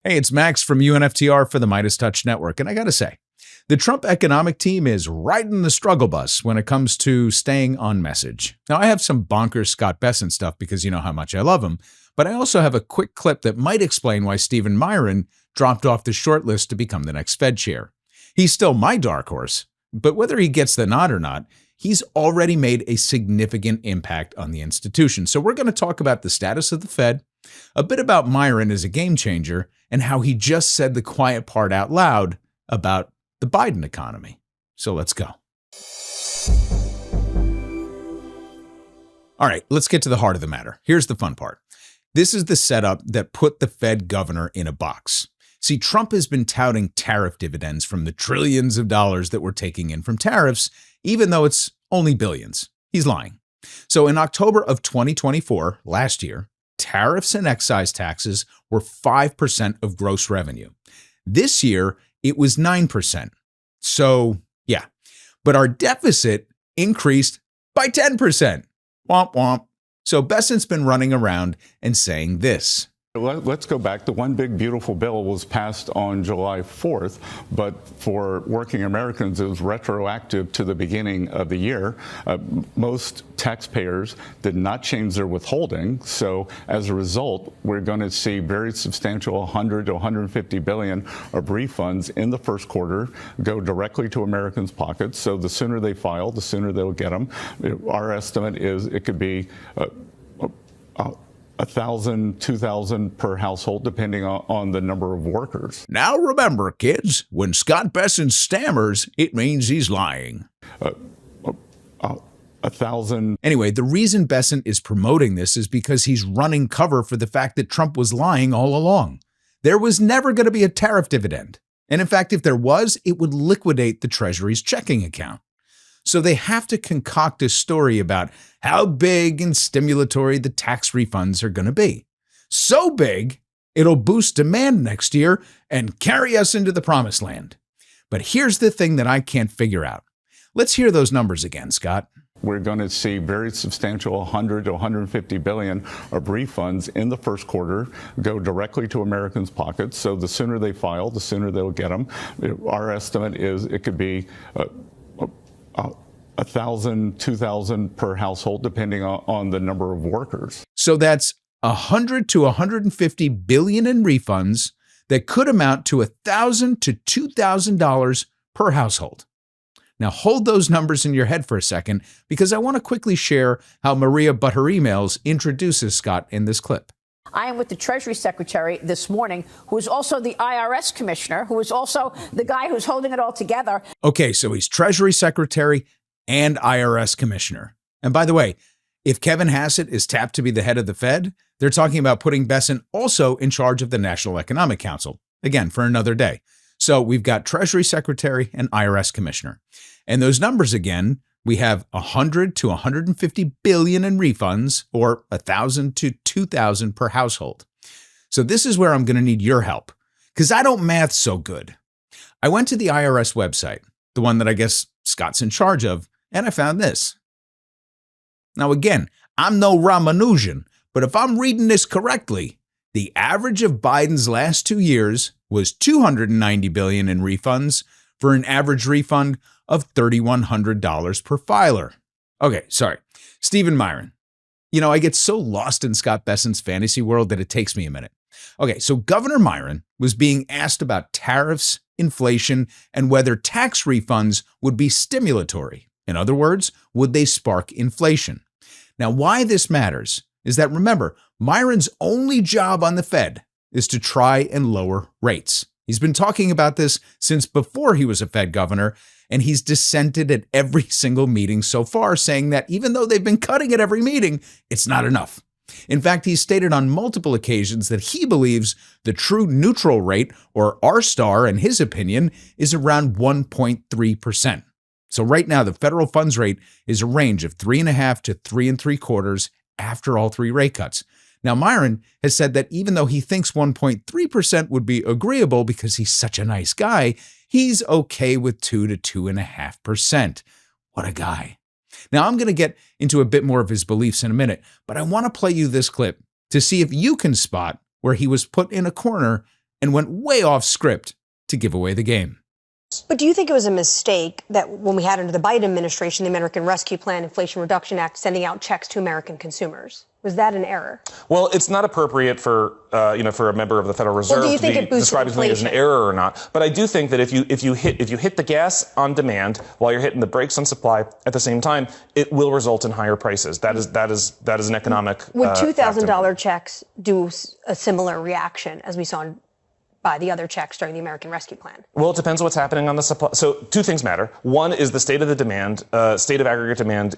Hey, it's Max from UNFTR for the MeidasTouch Network, and I gotta say, the Trump economic team is riding the struggle bus when it comes to staying on message. Now, I have some bonkers Scott Bessent stuff because you know how much I love him, but I also have a quick clip that might explain why Stephen Miran dropped off the short list to become the next Fed chair. He's still my dark horse, but whether he gets the nod or not, he's already made a significant impact on the institution. So we're going to talk about the status of the Fed, a bit about Miran as a game changer, and how he just said the quiet part out loud about the Biden economy. So let's go. All right, let's get to the heart of the matter. Here's the fun part. This is the setup that put the Fed governor in a box. See, Trump has been touting tariff dividends from the trillions of dollars that we're taking in from tariffs, even though it's only billions. He's lying. So in October of 2024, last year, tariffs and excise taxes were 5% of gross revenue. This year, it was 9%. So, yeah. But our deficit increased by 10%. Womp womp. So Bessent's been running around and saying this. Let's go back. The One Big Beautiful Bill was passed on July 4th, but for working Americans, it was retroactive to the beginning of the year. Most taxpayers did not change their withholding. So as a result, we're going to see very substantial 100 to 150 billion of refunds in the first quarter go directly to Americans' pockets. So the sooner they file, the sooner they'll get them. Our estimate is it could be 1,000, 2,000 per household, depending on the number of workers. Now remember, kids, when Scott Bessent stammers, it means he's lying. 1,000. Anyway, the reason Bessent is promoting this is because he's running cover for the fact that Trump was lying all along. There was never going to be a tariff dividend. And in fact, if there was, it would liquidate the Treasury's checking account. So they have to concoct a story about how big and stimulatory the tax refunds are going to be. So big, it'll boost demand next year and carry us into the promised land. But here's the thing that I can't figure out. Let's hear those numbers again, Scott. We're going to see very substantial 100 to 150 billion of refunds in the first quarter go directly to Americans' pockets. So the sooner they file, the sooner they'll get them. Our estimate is it could be 1,000, 2,000 per household, depending on the number of workers. So that's 100 to 150 billion in refunds that could amount to $1,000 to $2,000 per household. Now hold those numbers in your head for a second, because I want to quickly share how Maria But Her Emails introduces Scott in this clip. I am with the Treasury Secretary this morning, who is also the IRS Commissioner, who is also the guy who's holding it all together. Okay, so he's Treasury Secretary and IRS Commissioner. And by the way, if Kevin Hassett is tapped to be the head of the Fed, they're talking about putting Bessent also in charge of the National Economic Council. Again, for another day. So we've got Treasury Secretary and IRS Commissioner. And those numbers again, we have 100 to 150 billion in refunds, or 1,000 to 2,000 per household. So this is where I'm going to need your help, because I don't math so good. I went to the IRS website, the one that I guess Scott's in charge of, and I found this. Now again, I'm no Ramanujan, but if I'm reading this correctly, the average of Biden's last 2 years was 290 billion in refunds for an average refund of $3,100 per filer. Okay, sorry. Stephen Miran. You know, I get so lost in Scott Bessent's fantasy world that it takes me a minute. Okay, so Governor Miran was being asked about tariffs, inflation, and whether tax refunds would be stimulatory. In other words, would they spark inflation? Now, why this matters is that, remember, Miran's only job on the Fed is to try and lower rates. He's been talking about this since before he was a Fed governor, and he's dissented at every single meeting so far, saying that even though they've been cutting at every meeting, it's not enough. In fact, he's stated on multiple occasions that he believes the true neutral rate, or R-star, in his opinion, is around 1.3%. So right now, the federal funds rate is a range of 3.5 to 3.75 after all three rate cuts. Now, Miran has said that even though he thinks 1.3% would be agreeable because he's such a nice guy, he's okay with 2 to 2.5%. What a guy. Now, I'm going to get into a bit more of his beliefs in a minute, but I want to play you this clip to see if you can spot where he was put in a corner and went way off script to give away the game. But do you think it was a mistake that when we had under the Biden administration, the American Rescue Plan, Inflation Reduction Act, sending out checks to American consumers? Was that an error? Well, it's not appropriate for for a member of the Federal Reserve do you to think be it boosted describing something as an inflation? error or not. But I do think that if you hit the gas on demand while you're hitting the brakes on supply at the same time, it will result in higher prices. That is an economic. Would $2,000 factor. checks do a similar reaction as we saw by the other checks during the American Rescue Plan? Well, it depends on what's happening on the supply. So two things matter. One is the state of the demand, state of aggregate demand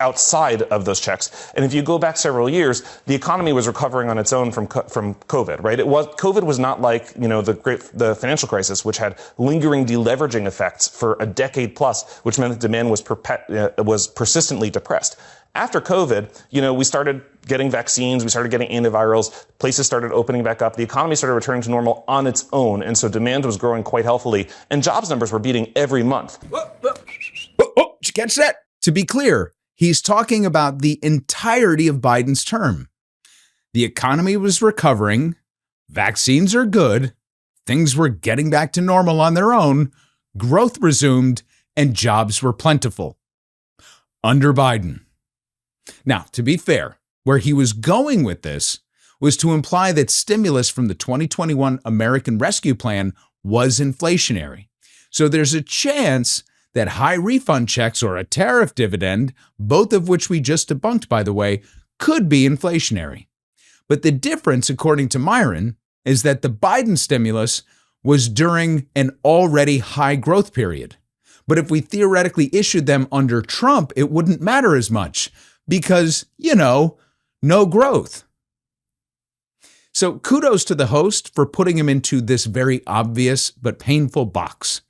outside of those checks. And if you go back several years, the economy was recovering on its own from COVID, right? COVID was not like, the financial crisis, which had lingering deleveraging effects for a decade plus, which meant that demand was persistently depressed. After COVID, we started getting vaccines, we started getting antivirals, places started opening back up, the economy started returning to normal on its own, and so demand was growing quite healthily, and jobs numbers were beating every month. Did you catch that? To be clear, he's talking about the entirety of Biden's term. The economy was recovering, vaccines are good, things were getting back to normal on their own, growth resumed, and jobs were plentiful. Under Biden. Now, to be fair, where he was going with this was to imply that stimulus from the 2021 American Rescue Plan was inflationary. So there's a chance that high refund checks or a tariff dividend, both of which we just debunked, by the way, could be inflationary. But the difference, according to Miran, is that the Biden stimulus was during an already high growth period. But if we theoretically issued them under Trump, it wouldn't matter as much because, no growth. So kudos to the host for putting him into this very obvious but painful box.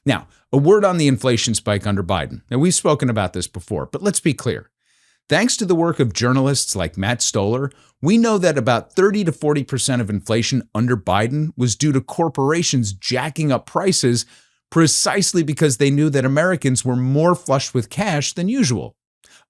Now, a word on the inflation spike under Biden. Now, we've spoken about this before, but let's be clear. Thanks to the work of journalists like Matt Stoller, we know that about 30 to 40% of inflation under Biden was due to corporations jacking up prices precisely because they knew that Americans were more flush with cash than usual.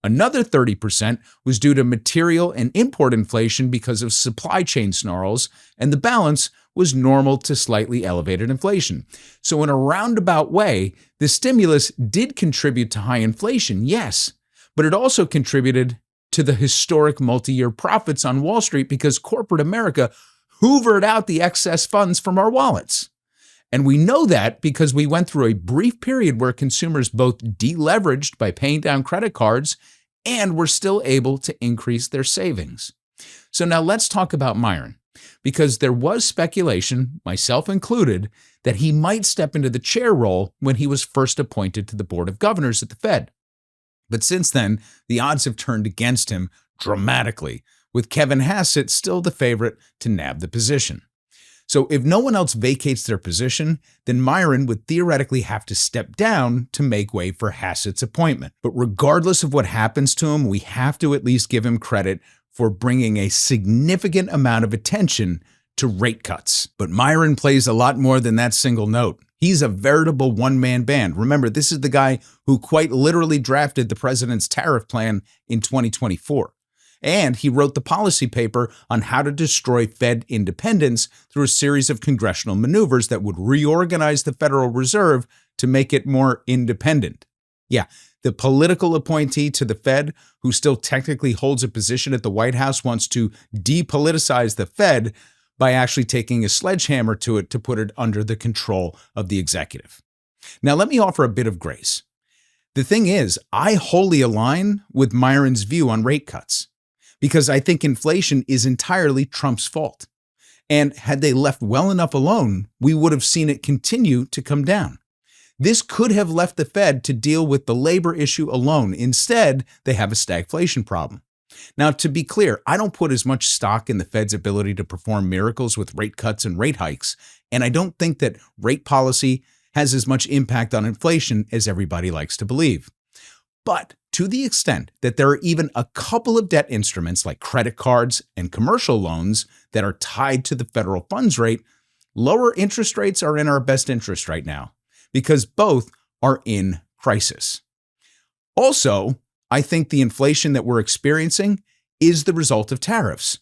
Another 30% was due to material and import inflation because of supply chain snarls, and the balance was normal to slightly elevated inflation. So in a roundabout way, the stimulus did contribute to high inflation, yes, but it also contributed to the historic multi-year profits on Wall Street because corporate America hoovered out the excess funds from our wallets. And we know that because we went through a brief period where consumers both deleveraged by paying down credit cards and were still able to increase their savings. So now let's talk about Miran, because there was speculation, myself included, that he might step into the chair role when he was first appointed to the Board of Governors at the Fed. But since then, the odds have turned against him dramatically, with Kevin Hassett still the favorite to nab the position. So if no one else vacates their position, then Miran would theoretically have to step down to make way for Hassett's appointment. But regardless of what happens to him, we have to at least give him credit for bringing a significant amount of attention to rate cuts. But Miran plays a lot more than that single note. He's a veritable one-man band. Remember, this is the guy who quite literally drafted the president's tariff plan in 2024. And he wrote the policy paper on how to destroy Fed independence through a series of congressional maneuvers that would reorganize the Federal Reserve to make it more independent. Yeah, the political appointee to the Fed, who still technically holds a position at the White House, wants to depoliticize the Fed by actually taking a sledgehammer to it to put it under the control of the executive. Now, let me offer a bit of grace. The thing is, I wholly align with Miran's view on rate cuts, because I think inflation is entirely Trump's fault. And had they left well enough alone, we would have seen it continue to come down. This could have left the Fed to deal with the labor issue alone. Instead, they have a stagflation problem. Now, to be clear, I don't put as much stock in the Fed's ability to perform miracles with rate cuts and rate hikes, and I don't think that rate policy has as much impact on inflation as everybody likes to believe. But to the extent that there are even a couple of debt instruments like credit cards and commercial loans that are tied to the federal funds rate, lower interest rates are in our best interest right now because both are in crisis. Also, I think the inflation that we're experiencing is the result of tariffs.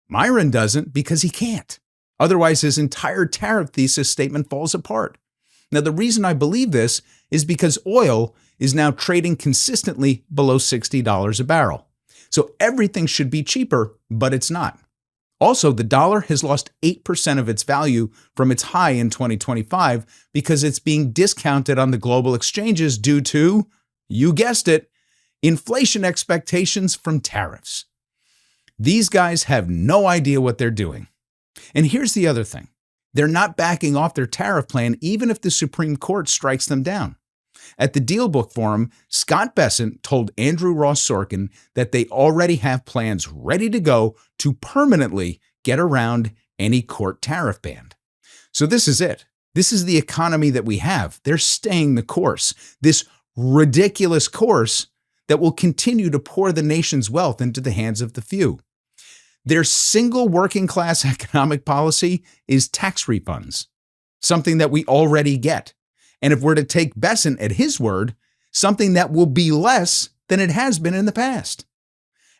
Miran doesn't because he can't. Otherwise, his entire tariff thesis statement falls apart. Now, the reason I believe this is because oil is now trading consistently below $60 a barrel. So everything should be cheaper, but it's not. Also, the dollar has lost 8% of its value from its high in 2025 because it's being discounted on the global exchanges due to, you guessed it, inflation expectations from tariffs. These guys have no idea what they're doing. And here's the other thing. They're not backing off their tariff plan even if the Supreme Court strikes them down. At the Deal Book Forum, Scott Bessent told Andrew Ross Sorkin that they already have plans ready to go to permanently get around any court tariff ban. So this is it. This is the economy that we have. They're staying the course. This ridiculous course that will continue to pour the nation's wealth into the hands of the few. Their single working class economic policy is tax refunds, something that we already get. And if we're to take Bessent at his word, something that will be less than it has been in the past.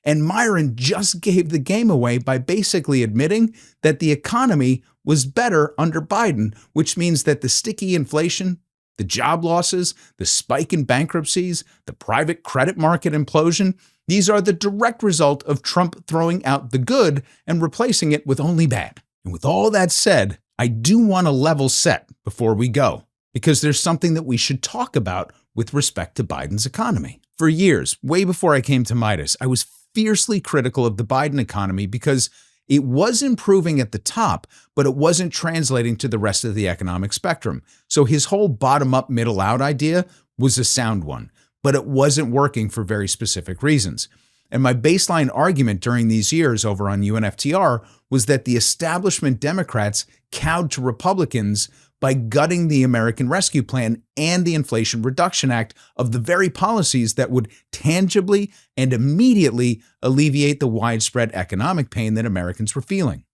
And Miran just gave the game away by basically admitting that the economy was better under Biden, which means that the sticky inflation, the job losses, the spike in bankruptcies, the private credit market implosion, these are the direct result of Trump throwing out the good and replacing it with only bad. And with all that said, I do want to level set before we go, because there's something that we should talk about with respect to Biden's economy. For years, way before I came to Meidas, I was fiercely critical of the Biden economy because it was improving at the top, but it wasn't translating to the rest of the economic spectrum. So his whole bottom-up, middle-out idea was a sound one, but it wasn't working for very specific reasons. And my baseline argument during these years over on UNFTR was that the establishment Democrats cowed to Republicans by gutting the American Rescue Plan and the Inflation Reduction Act of the very policies that would tangibly and immediately alleviate the widespread economic pain that Americans were feeling.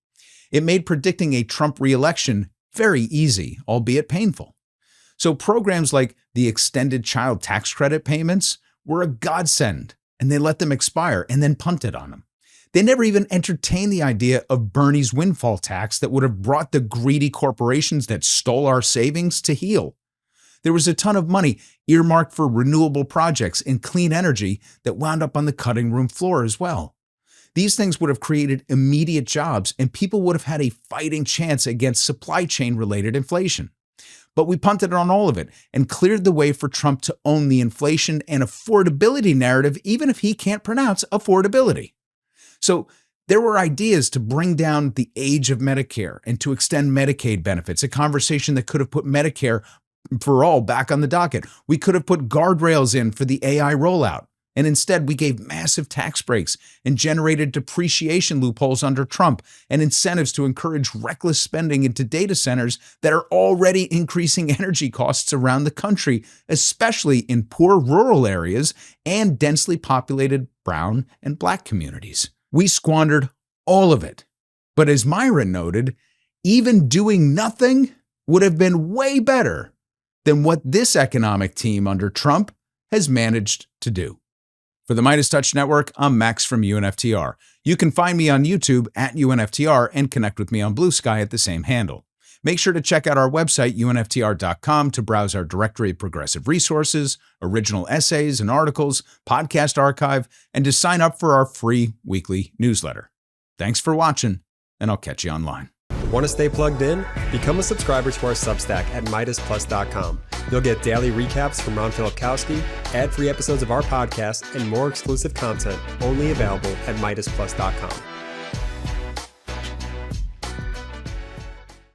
It made predicting a Trump re-election very easy, albeit painful. So programs like the extended child tax credit payments were a godsend, and they let them expire and then punted on them. They never even entertained the idea of Bernie's windfall tax that would have brought the greedy corporations that stole our savings to heel. There was a ton of money earmarked for renewable projects and clean energy that wound up on the cutting room floor as well. These things would have created immediate jobs, and people would have had a fighting chance against supply chain related inflation. But we punted on all of it and cleared the way for Trump to own the inflation and affordability narrative, even if he can't pronounce affordability. So there were ideas to bring down the age of Medicare and to extend Medicaid benefits, a conversation that could have put Medicare for all back on the docket. We could have put guardrails in for the AI rollout. And instead, we gave massive tax breaks and generated depreciation loopholes under Trump and incentives to encourage reckless spending into data centers that are already increasing energy costs around the country, especially in poor rural areas and densely populated brown and black communities. We squandered all of it. But as Miran noted, even doing nothing would have been way better than what this economic team under Trump has managed to do. For the MeidasTouch Network, I'm Max from UNFTR. You can find me on YouTube at UNFTR and connect with me on Blue Sky at the same handle. Make sure to check out our website, UNFTR.com, to browse our directory of progressive resources, original essays and articles, podcast archive, and to sign up for our free weekly newsletter. Thanks for watching, and I'll catch you online. Want to stay plugged in? Become a subscriber to our Substack at MeidasPlus.com. You'll get daily recaps from Ron Filipkowski, ad-free episodes of our podcast, and more exclusive content only available at MeidasPlus.com.